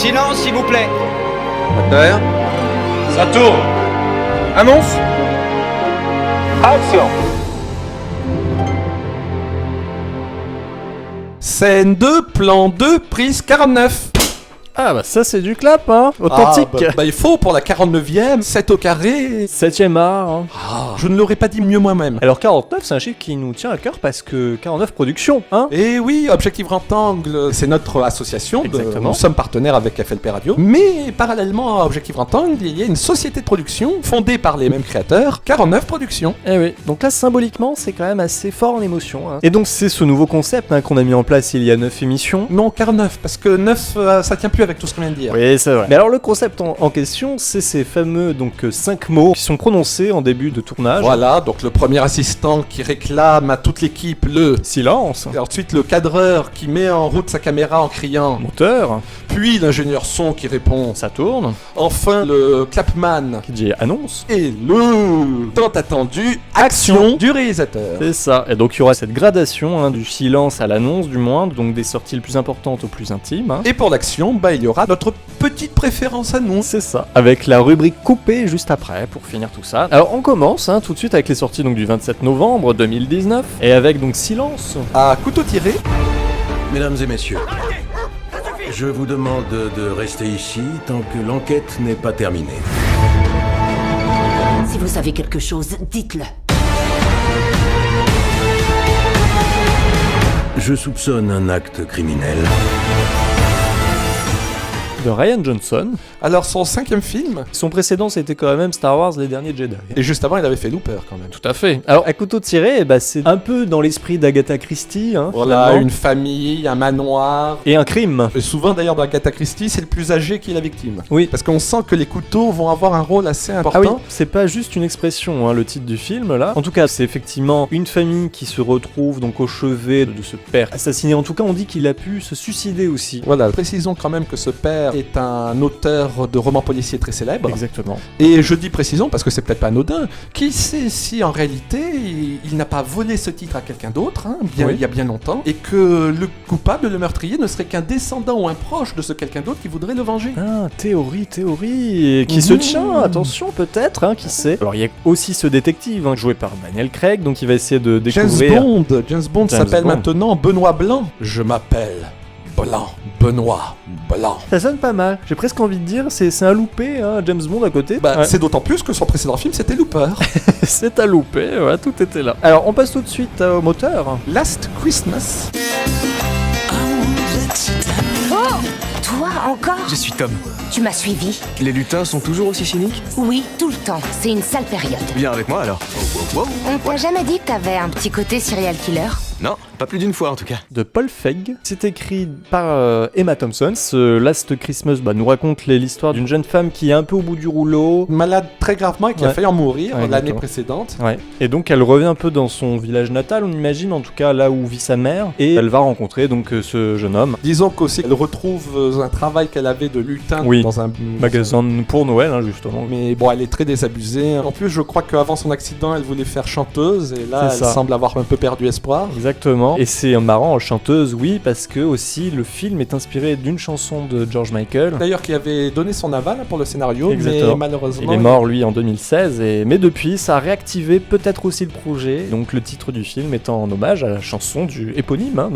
Silence, s'il vous plaît. Moteur. Ça tourne. Annonce. Action. Scène 2, plan 2, prise 49. Ah bah ça c'est du clap, hein. Authentique. Il faut pour la 49e, 7 au carré. 7ème art, hein. Je ne l'aurais pas dit mieux moi-même. Alors 49 c'est un chiffre qui nous tient à cœur parce que 49 productions, hein. Et oui, Objectif Rectangle, c'est notre association. Exactement. Nous sommes partenaires avec FLP Radio. Mais parallèlement à Objectif Rectangle, il y a une société de production fondée par les mêmes créateurs, 49 Productions. Eh oui, donc là symboliquement c'est quand même assez fort en émotion, hein. Et donc c'est ce nouveau concept hein, qu'on a mis en place il y a 9 émissions. Non, 49, parce que 9, ça tient plus avec tout ce qu'on vient de dire. Oui, c'est vrai. Mais alors le concept en question, c'est ces fameux 5 mots qui sont prononcés en début de tournage. Voilà, donc le premier assistant qui réclame à toute l'équipe le silence. Et ensuite le cadreur qui met en route sa caméra en criant moteur. Puis l'ingénieur son qui répond ça tourne. Enfin le clapman qui dit annonce. Et le tant attendu action du réalisateur. C'est ça. Et donc il y aura cette gradation hein, du silence à l'annonce du moindre, donc des sorties les plus importantes aux plus intimes. Hein. Et pour l'action, il y aura notre petite préférence à nous. C'est ça. Avec la rubrique coupée juste après pour finir tout ça. Alors on commence hein, tout de suite avec les sorties donc, du 27 novembre 2019 et avec donc silence. À couteau tiré. Mesdames et messieurs, je vous demande de rester ici tant que l'enquête n'est pas terminée. Si vous savez quelque chose, dites-le. Je soupçonne un acte criminel. De Rian Johnson. Alors son 5e film. Son précédent c'était quand même Star Wars Les Derniers Jedi. Et juste avant il avait fait Looper quand même. Tout à fait. Alors à couteau tiré, c'est un peu dans l'esprit d'Agatha Christie. Hein, voilà, une famille, un manoir. Et un crime. Et souvent d'ailleurs dans Agatha Christie c'est le plus âgé qui est la victime. Oui. Parce qu'on sent que les couteaux vont avoir un rôle assez important. Ah oui, c'est pas juste une expression hein, le titre du film là. En tout cas c'est effectivement une famille qui se retrouve donc au chevet de ce père assassiné. En tout cas on dit qu'il a pu se suicider aussi. Voilà, précisons quand même que ce père est un auteur de romans policiers très célèbre. Exactement. Et je dis précisons parce que c'est peut-être pas anodin. Qui sait si en réalité il n'a pas volé ce titre à quelqu'un d'autre, hein, il y a bien longtemps, et que le coupable, le meurtrier, ne serait qu'un descendant ou un proche de ce quelqu'un d'autre qui voudrait le venger. Ah, théorie, qui se tient, attention peut-être, hein, qui sait. Alors il y a aussi ce détective, hein, joué par Daniel Craig, donc il va essayer de découvrir... James Bond s'appelle maintenant Benoît Blanc. Je m'appelle Blanc. Benoît Blanc. Ça sonne pas mal. J'ai presque envie de dire, c'est un loupé, hein, James Bond à côté. Ouais. C'est d'autant plus que son précédent film, c'était Looper. C'est un loupé, ouais, tout était là. Alors, on passe tout de suite au moteur. Last Christmas. Oh, toi encore? Je suis Tom. Tu m'as suivi? Les lutins sont toujours aussi cyniques? Oui, tout le temps. C'est une sale période. Viens avec moi alors. On t'a jamais dit que t'avais un petit côté serial killer? Non, pas plus d'une fois en tout cas. De Paul Feig. C'est écrit par Emma Thompson. Ce Last Christmas nous raconte l'histoire d'une jeune femme qui est un peu au bout du rouleau. Malade très gravement et qui a failli en mourir l'année précédente. Ouais. Et donc elle revient un peu dans son village natal, on imagine, en tout cas là où vit sa mère. Et elle va rencontrer donc ce jeune homme. Disons qu'aussi elle retrouve un travail qu'elle avait de lutin dans un magasin pour Noël, hein, justement. Mais bon, elle est très désabusée. En plus, je crois qu'avant son accident, elle voulait faire chanteuse. Et là, elle semble avoir un peu perdu espoir. Exactement. Et c'est marrant, chanteuse, oui, parce que aussi le film est inspiré d'une chanson de George Michael. D'ailleurs, qui avait donné son aval pour le scénario, mais malheureusement... Il est mort, lui, en 2016. Mais depuis, ça a réactivé peut-être aussi le projet. Donc le titre du film étant en hommage à la chanson du éponyme, hein,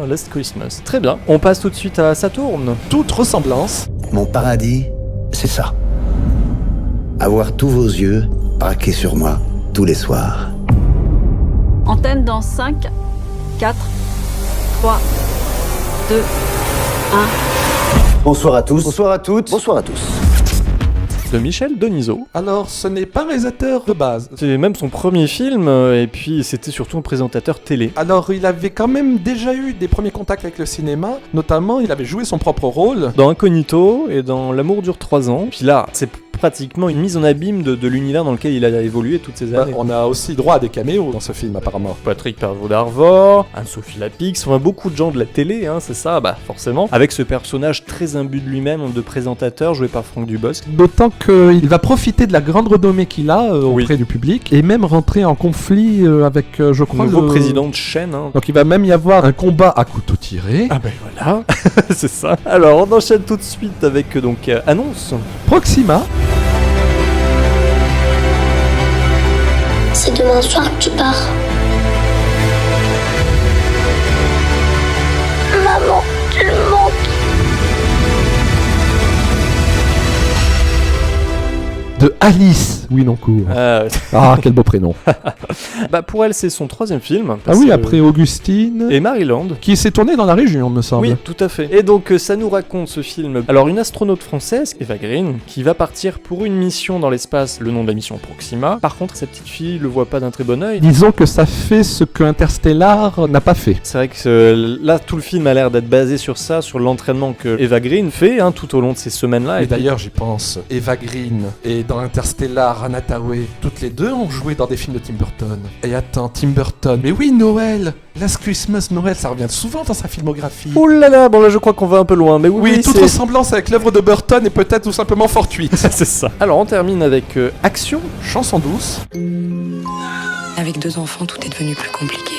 Last Christmas. Très bien. On passe tout de suite à Saturne. Toute ressemblance. Mon paradis, c'est ça. Avoir tous vos yeux braqués sur moi tous les soirs. Antenne dans 5, 4, 3, 2, 1. Bonsoir à tous. Bonsoir à toutes. Bonsoir à tous. De Michel Denisot. Alors, ce n'est pas un réalisateur de base. C'est même son premier film, et puis c'était surtout un présentateur télé. Alors, il avait quand même déjà eu des premiers contacts avec le cinéma, notamment il avait joué son propre rôle. Dans Incognito et dans L'amour dure 3 ans. Puis là, c'est pratiquement une mise en abîme de l'univers dans lequel il a évolué toutes ces années. On a aussi droit à des caméos dans ce film apparemment. Patrick Pervaux d'Arvor, Anne-Sophie Lapix, enfin beaucoup de gens de la télé, hein, c'est ça, bah forcément. Avec ce personnage très imbu de lui-même, de présentateur, joué par Franck Dubosc. D'autant qu'il va profiter de la grande renommée qu'il a auprès du public et même rentrer en conflit avec, je crois, Nouveau président de chaîne. Hein. Donc il va même y avoir un combat à couteau tiré. Ah ben voilà, c'est ça. Alors on enchaîne tout de suite avec annonce. Proxima. C'est demain soir que tu pars. Maman, tu me manques. De Alice Winoncourt. Ah, quel beau prénom. Bah pour elle, c'est son 3e film. Ah oui, après Augustine. Et Maryland. Qui s'est tourné dans la région, me semble. Oui, tout à fait. Et donc, ça nous raconte ce film. Alors, une astronaute française, Eva Green, qui va partir pour une mission dans l'espace, le nom de la mission Proxima. Par contre, sa petite fille le voit pas d'un très bon œil. Disons que ça fait ce que Interstellar n'a pas fait. C'est vrai que là, tout le film a l'air d'être basé sur ça, sur l'entraînement que Eva Green fait tout au long de ces semaines-là. Et d'ailleurs, j'y pense. Eva Green et dans Interstellar, Anna Thaoué, toutes les deux ont joué dans des films de Tim Burton. Et attends, Tim Burton. Mais oui, Noël. Last Christmas, Noël, ça revient souvent dans sa filmographie. Ouh là là, bon là je crois qu'on va un peu loin, mais oui, toute ressemblance avec l'œuvre de Burton est peut-être tout simplement fortuite. C'est ça. Alors on termine avec Action, chanson douce. Avec 2 enfants, tout est devenu plus compliqué.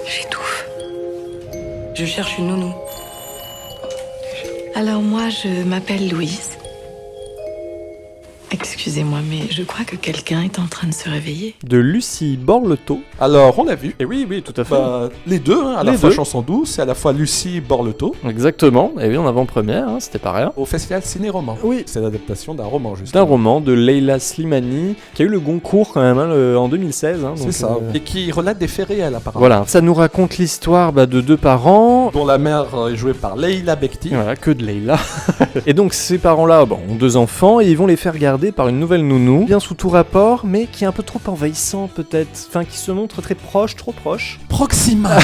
J'étouffe. Je cherche une nounou. Alors moi, je m'appelle Louise. Excusez-moi, mais je crois que quelqu'un est en train de se réveiller. De Lucie Borletot. Alors, on l'a vu. Et oui, tout à fait. Les deux, à la fois chanson douce et à la fois Lucie Borletot. Exactement. Et oui, en avant-première, c'était pas rien. Au festival Ciné-Roman. Oui. C'est l'adaptation d'un roman, justement. D'un roman de Leila Slimani, qui a eu le Goncourt quand même en 2016. C'est ça. Et qui relate des faits réels, apparemment. Voilà. Ça nous raconte l'histoire de 2 parents. Dont la mère est jouée par Leila Bekti. Voilà, que de Leila. Et donc, ces parents-là ont 2 enfants et ils vont les faire garder par une nouvelle nounou, bien sous tout rapport, mais qui est un peu trop envahissant peut-être, enfin qui se montre très proche, trop proche. Proxima.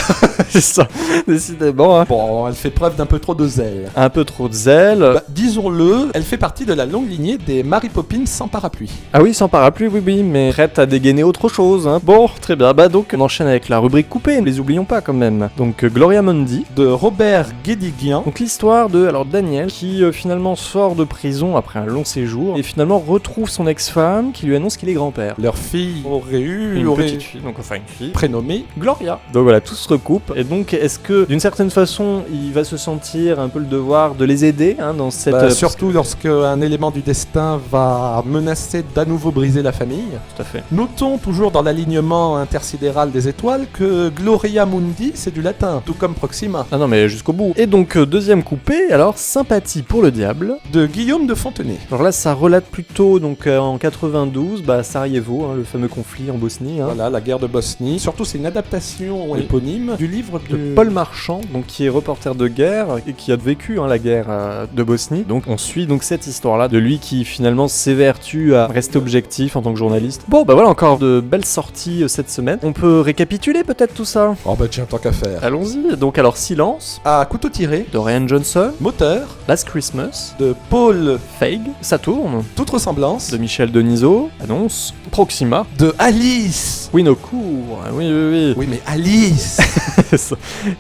C'est ça, décidément. Hein. Bon, elle fait preuve d'un peu trop de zèle. Un peu trop de zèle. Disons-le, elle fait partie de la longue lignée des Mary Poppins sans parapluie. Ah oui, sans parapluie, oui, mais prête à dégainer autre chose. Hein. Bon, très bien, donc on enchaîne avec la rubrique coupée, ne les oublions pas quand même. Donc Gloria Mundi, de Robert Guédiguian. Donc l'histoire de Daniel, qui finalement sort de prison après un long séjour, et finalement retrouve son ex-femme qui lui annonce qu'il est grand-père. Leur fille aurait eu une petite fille, donc enfin une fille prénommée Gloria. Donc voilà, tout se recoupe. Et donc est-ce que d'une certaine façon il va se sentir un peu le devoir de les aider dans cette... surtout lorsque un élément du destin va menacer d'à nouveau briser la famille. Tout à fait. Notons toujours dans l'alignement intersidéral des étoiles que Gloria Mundi c'est du latin, tout comme Proxima. Ah non mais jusqu'au bout. Et donc deuxième coupé, alors Sympathie pour le diable de Guillaume de Fontenay. Alors là ça relate plutôt donc en 92, Sarajevo, le fameux conflit en Bosnie. Voilà, la guerre de Bosnie. Surtout, c'est une adaptation éponyme du livre de Paul Marchand, donc qui est reporter de guerre et qui a vécu la guerre de Bosnie. Donc on suit cette histoire-là de lui qui finalement s'évertue à rester objectif en tant que journaliste. Bon, voilà encore de belles sorties cette semaine. On peut récapituler peut-être tout ça. Oh tiens, tant qu'à faire. Allons-y. Donc alors Silence. À couteau tiré. De Rian Johnson. Moteur. Last Christmas. De Paul Feig. Ça tourne. Toute ressemblance. De Michel Denisot. Annonce. Proxima. De Alice Winoncourt. Oui. Oui, mais Alice.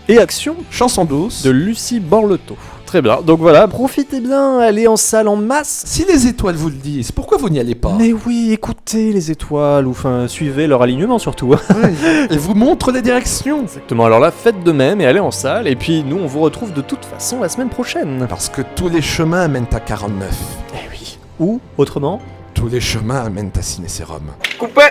Et Action. Chanson douce. De Lucie Borletot. Très bien, donc voilà, profitez bien, allez en salle en masse. Si les étoiles vous le disent, pourquoi vous n'y allez pas? Mais oui, écoutez les étoiles, ou suivez leur alignement surtout. Elles vous montrent les directions. Exactement, alors là, faites de même et allez en salle, et puis nous on vous retrouve de toute façon la semaine prochaine. Parce que tous les chemins mènent à 49. Eh oui. Ou, autrement, tous les chemins mènent à Ciné-Sérum. Coupé.